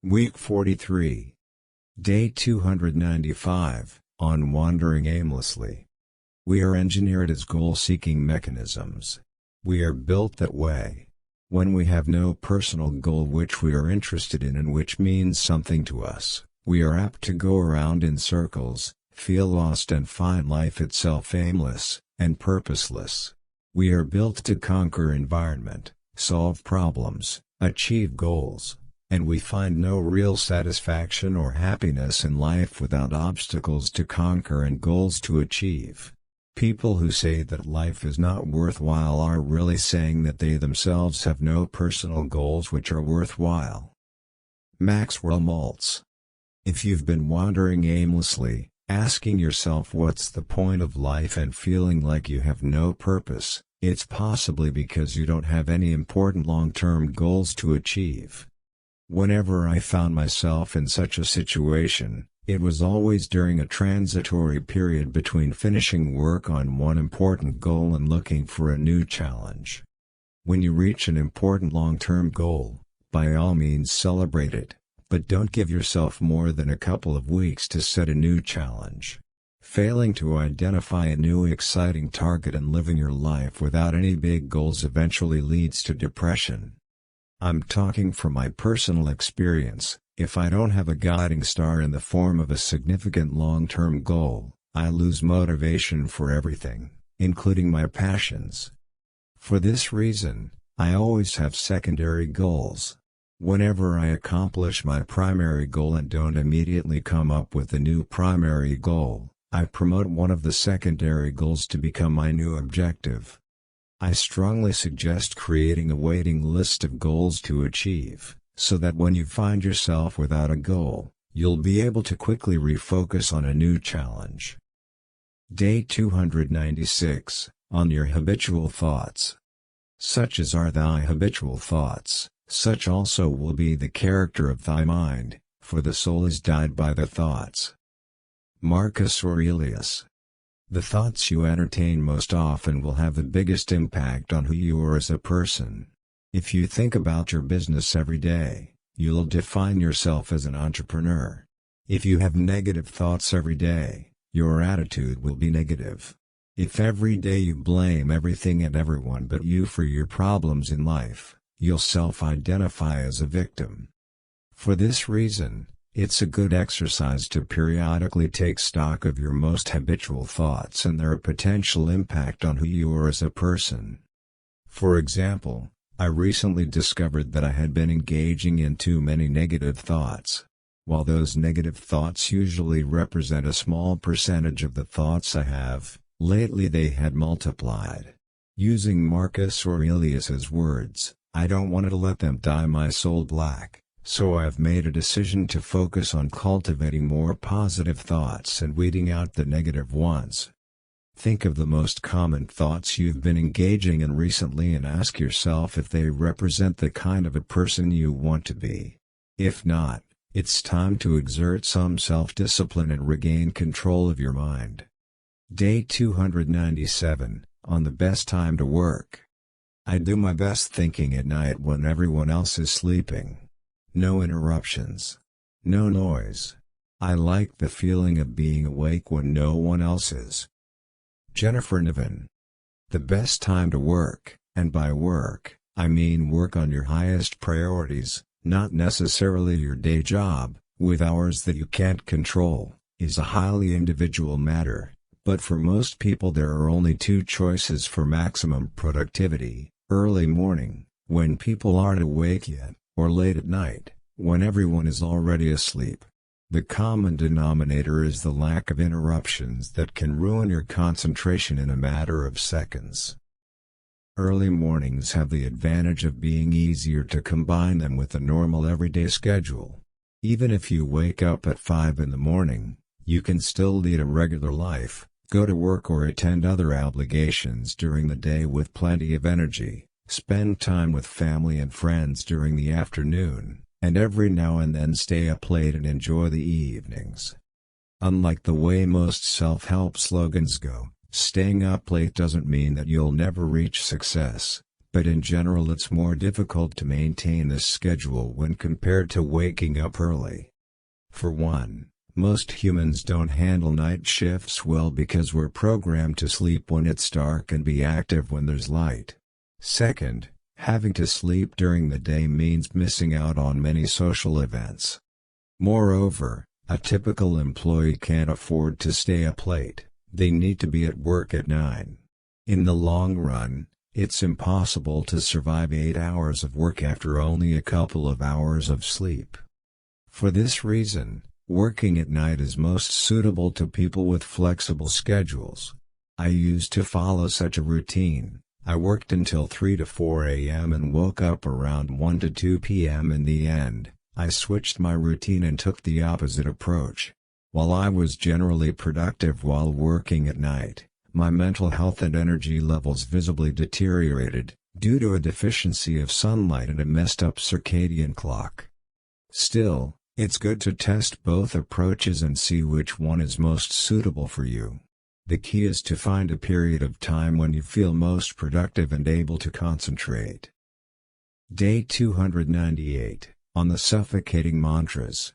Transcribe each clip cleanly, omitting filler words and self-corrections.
Week 43. Day 295, on wandering aimlessly. We are engineered as goal-seeking mechanisms. We are built that way. When we have no personal goal which we are interested in and which means something to us, we are apt to go around in circles, feel lost and find life itself aimless and purposeless. We are built to conquer environment, solve problems, achieve goals. And we find no real satisfaction or happiness in life without obstacles to conquer and goals to achieve. People who say that life is not worthwhile are really saying that they themselves have no personal goals which are worthwhile. Maxwell Maltz. If you've been wandering aimlessly, asking yourself what's the point of life and feeling like you have no purpose, it's possibly because you don't have any important long-term goals to achieve. Whenever I found myself in such a situation, it was always during a transitory period between finishing work on one important goal and looking for a new challenge. When you reach an important long-term goal, by all means celebrate it, but don't give yourself more than a couple of weeks to set a new challenge. Failing to identify a new exciting target and living your life without any big goals eventually leads to depression. I'm talking from my personal experience. If I don't have a guiding star in the form of a significant long-term goal, I lose motivation for everything, including my passions. For this reason, I always have secondary goals. Whenever I accomplish my primary goal and don't immediately come up with a new primary goal, I promote one of the secondary goals to become my new objective. I strongly suggest creating a waiting list of goals to achieve, so that when you find yourself without a goal, you'll be able to quickly refocus on a new challenge. Day 296, on your habitual thoughts. Such as are thy habitual thoughts, such also will be the character of thy mind, for the soul is dyed by the thoughts. Marcus Aurelius. The thoughts you entertain most often will have the biggest impact on who you are as a person. If you think about your business every day, you'll define yourself as an entrepreneur. If you have negative thoughts every day, your attitude will be negative. If every day you blame everything and everyone but you for your problems in life, you'll self-identify as a victim. For this reason, it's a good exercise to periodically take stock of your most habitual thoughts and their potential impact on who you are as a person. For example, I recently discovered that I had been engaging in too many negative thoughts. While those negative thoughts usually represent a small percentage of the thoughts I have, lately they had multiplied. Using Marcus Aurelius's words, I don't want to let them dye my soul black. So I've made a decision to focus on cultivating more positive thoughts and weeding out the negative ones. Think of the most common thoughts you've been engaging in recently and ask yourself if they represent the kind of a person you want to be. If not, it's time to exert some self-discipline and regain control of your mind. Day 297, on the best time to work. I do my best thinking at night when everyone else is sleeping. No interruptions. No noise. I like the feeling of being awake when no one else is. Jennifer Niven. The best time to work, and by work, I mean work on your highest priorities, not necessarily your day job, with hours that you can't control, is a highly individual matter, but for most people there are only two choices for maximum productivity: early morning, when people aren't awake yet, or late at night, when everyone is already asleep. The common denominator is the lack of interruptions that can ruin your concentration in a matter of seconds. Early mornings have the advantage of being easier to combine them with a normal everyday schedule. Even if you wake up at 5 in the morning, you can still lead a regular life, go to work or attend other obligations during the day with plenty of energy. Spend time with family and friends during the afternoon, and every now and then stay up late and enjoy the evenings. Unlike the way most self-help slogans go, staying up late doesn't mean that you'll never reach success, but in general it's more difficult to maintain this schedule when compared to waking up early. For one, most humans don't handle night shifts well because we're programmed to sleep when it's dark and be active when there's light. Second, having to sleep during the day means missing out on many social events. Moreover, a typical employee can't afford to stay up late, they need to be at work at 9. In the long run, it's impossible to survive 8 hours of work after only a couple of hours of sleep. For this reason, working at night is most suitable to people with flexible schedules. I used to follow such a routine. I worked until 3 to 4 a.m. and woke up around 1 to 2 p.m. In the end, I switched my routine and took the opposite approach. While I was generally productive while working at night, my mental health and energy levels visibly deteriorated, due to a deficiency of sunlight and a messed up circadian clock. Still, it's good to test both approaches and see which one is most suitable for you. The key is to find a period of time when you feel most productive and able to concentrate. Day 298, on the suffocating mantras.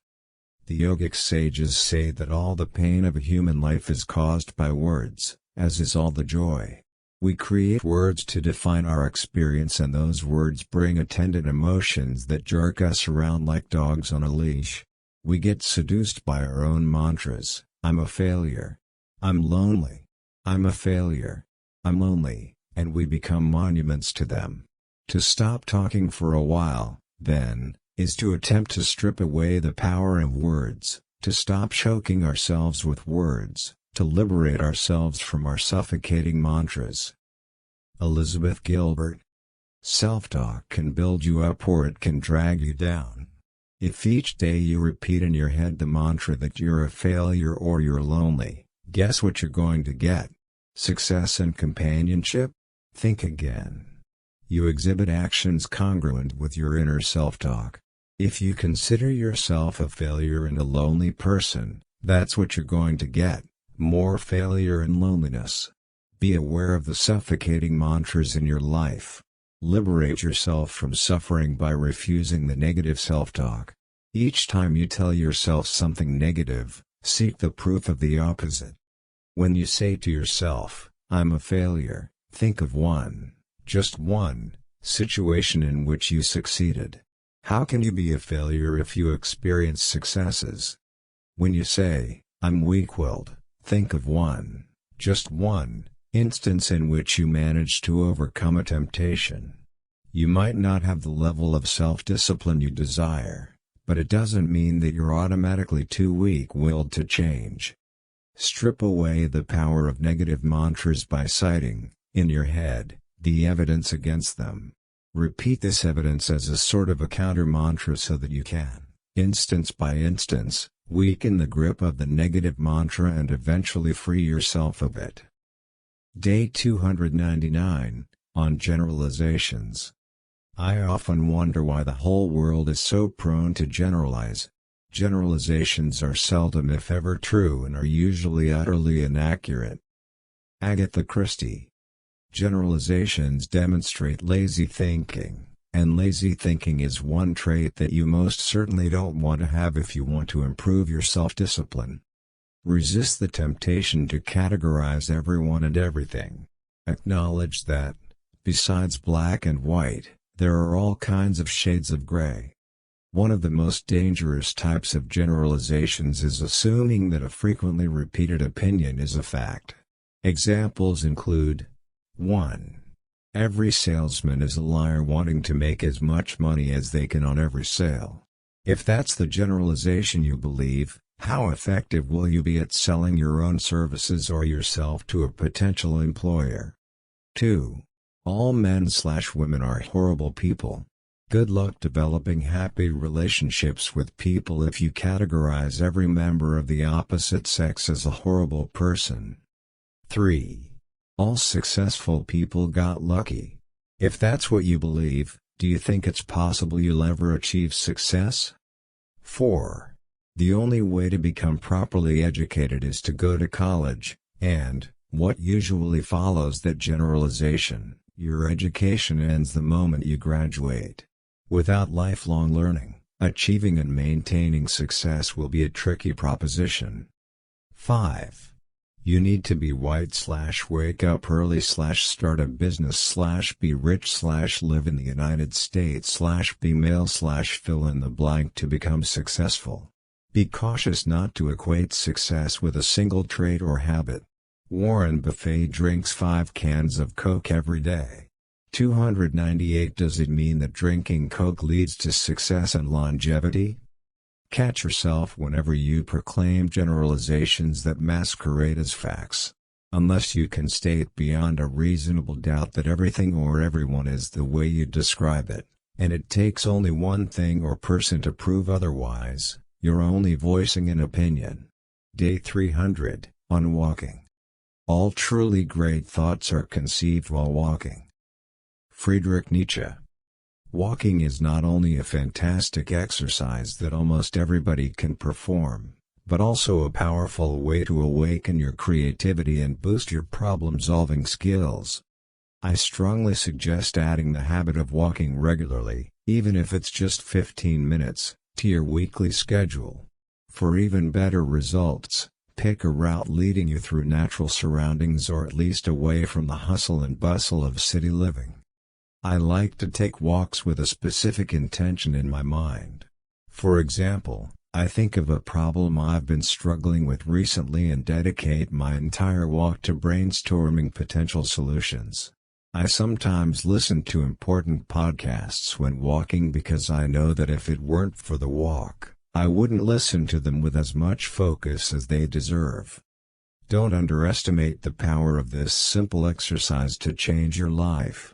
The yogic sages say that all the pain of a human life is caused by words, as is all the joy. We create words to define our experience, and those words bring attendant emotions that jerk us around like dogs on a leash. We get seduced by our own mantras. I'm a failure. I'm lonely. I'm a failure. I'm lonely, and we become monuments to them. To stop talking for a while, then, is to attempt to strip away the power of words, to stop choking ourselves with words, to liberate ourselves from our suffocating mantras. Elizabeth Gilbert. Self-talk can build you up or it can drag you down. If each day you repeat in your head the mantra that you're a failure or you're lonely, guess what you're going to get? Success and companionship? Think again. You exhibit actions congruent with your inner self-talk. If you consider yourself a failure and a lonely person, that's what you're going to get, more failure and loneliness. Be aware of the suffocating mantras in your life. Liberate yourself from suffering by refusing the negative self-talk. Each time you tell yourself something negative, seek the proof of the opposite. When you say to yourself, I'm a failure, think of one, just one, situation in which you succeeded. How can you be a failure if you experience successes? When you say, I'm weak-willed, think of one, just one, instance in which you managed to overcome a temptation. You might not have the level of self-discipline you desire, but it doesn't mean that you're automatically too weak-willed to change. Strip away the power of negative mantras by citing, in your head, the evidence against them. Repeat this evidence as a sort of a counter-mantra so that you can, instance by instance, weaken the grip of the negative mantra and eventually free yourself of it. Day 299, on generalizations. I often wonder why the whole world is so prone to generalize. Generalizations are seldom if ever true and are usually utterly inaccurate. Agatha Christie. Generalizations demonstrate lazy thinking, and lazy thinking is one trait that you most certainly don't want to have if you want to improve your self-discipline. Resist the temptation to categorize everyone and everything. Acknowledge that, besides black and white, there are all kinds of shades of gray. One of the most dangerous types of generalizations is assuming that a frequently repeated opinion is a fact. Examples include: 1. Every salesman is a liar wanting to make as much money as they can on every sale. If that's the generalization you believe, how effective will you be at selling your own services or yourself to a potential employer? 2. All men/women are horrible people. Good luck developing happy relationships with people if you categorize every member of the opposite sex as a horrible person. 3. All successful people got lucky. If that's what you believe, do you think it's possible you'll ever achieve success? 4. The only way to become properly educated is to go to college, and, what usually follows that generalization, Your education ends the moment you graduate. Without lifelong learning, achieving and maintaining success will be a tricky proposition. 5. You need to be white/wake up early/start a business/be rich/live in the United States/be male/fill in the blank to become successful. Be cautious not to equate success with a single trait or habit. Warren Buffett drinks 5 cans of Coke every day. 298 Does it mean that drinking Coke leads to success and longevity? Catch yourself whenever you proclaim generalizations that masquerade as facts. Unless you can state beyond a reasonable doubt that everything or everyone is the way you describe it, and it takes only one thing or person to prove otherwise, you're only voicing an opinion. Day 300, on walking. All truly great thoughts are conceived while walking. Friedrich Nietzsche. Walking is not only a fantastic exercise that almost everybody can perform, but also a powerful way to awaken your creativity and boost your problem-solving skills. I strongly suggest adding the habit of walking regularly, even if it's just 15 minutes, to your weekly schedule. For even better results, pick a route leading you through natural surroundings or at least away from the hustle and bustle of city living. I like to take walks with a specific intention in my mind. For example, I think of a problem I've been struggling with recently and dedicate my entire walk to brainstorming potential solutions. I sometimes listen to important podcasts when walking because I know that if it weren't for the walk, I wouldn't listen to them with as much focus as they deserve. Don't underestimate the power of this simple exercise to change your life.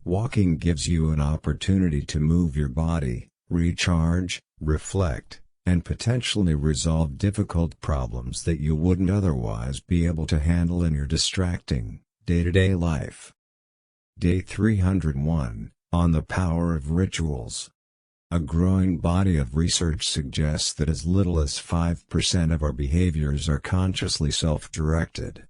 Walking gives you an opportunity to move your body, recharge, reflect, and potentially resolve difficult problems that you wouldn't otherwise be able to handle in your distracting, day-to-day life. Day 301, on the power of rituals. A growing body of research suggests that as little as 5% of our behaviors are consciously self-directed.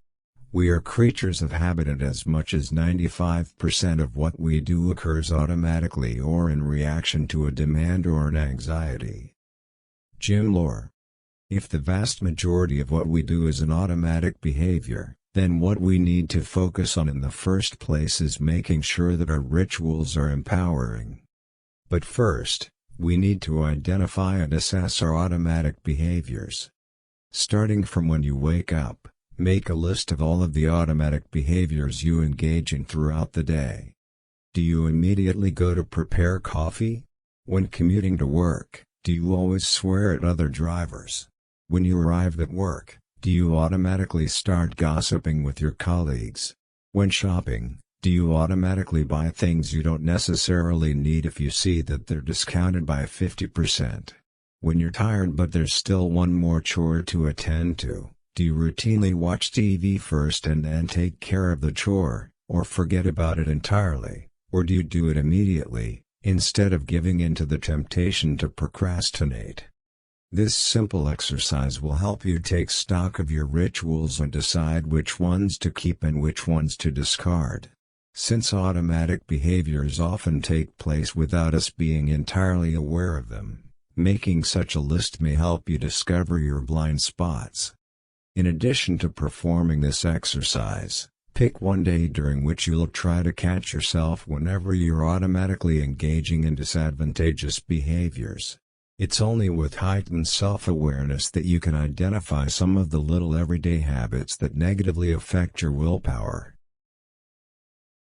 We are creatures of habit, and as much as 95% of what we do occurs automatically or in reaction to a demand or an anxiety. Jim Lohr. If the vast majority of what we do is an automatic behavior, then what we need to focus on in the first place is making sure that our rituals are empowering. But first, we need to identify and assess our automatic behaviors. Starting from when you wake up, make a list of all of the automatic behaviors you engage in throughout the day. Do you immediately go to prepare coffee? When commuting to work, do you always swear at other drivers? When you arrive at work, do you automatically start gossiping with your colleagues? When shopping, do you automatically buy things you don't necessarily need if you see that they're discounted by 50%? When you're tired but there's still one more chore to attend to, do you routinely watch TV first and then take care of the chore, or forget about it entirely, or do you do it immediately, instead of giving in to the temptation to procrastinate? This simple exercise will help you take stock of your rituals and decide which ones to keep and which ones to discard. Since automatic behaviors often take place without us being entirely aware of them, making such a list may help you discover your blind spots. In addition to performing this exercise, pick one day during which you'll try to catch yourself whenever you're automatically engaging in disadvantageous behaviors. It's only with heightened self-awareness that you can identify some of the little everyday habits that negatively affect your willpower,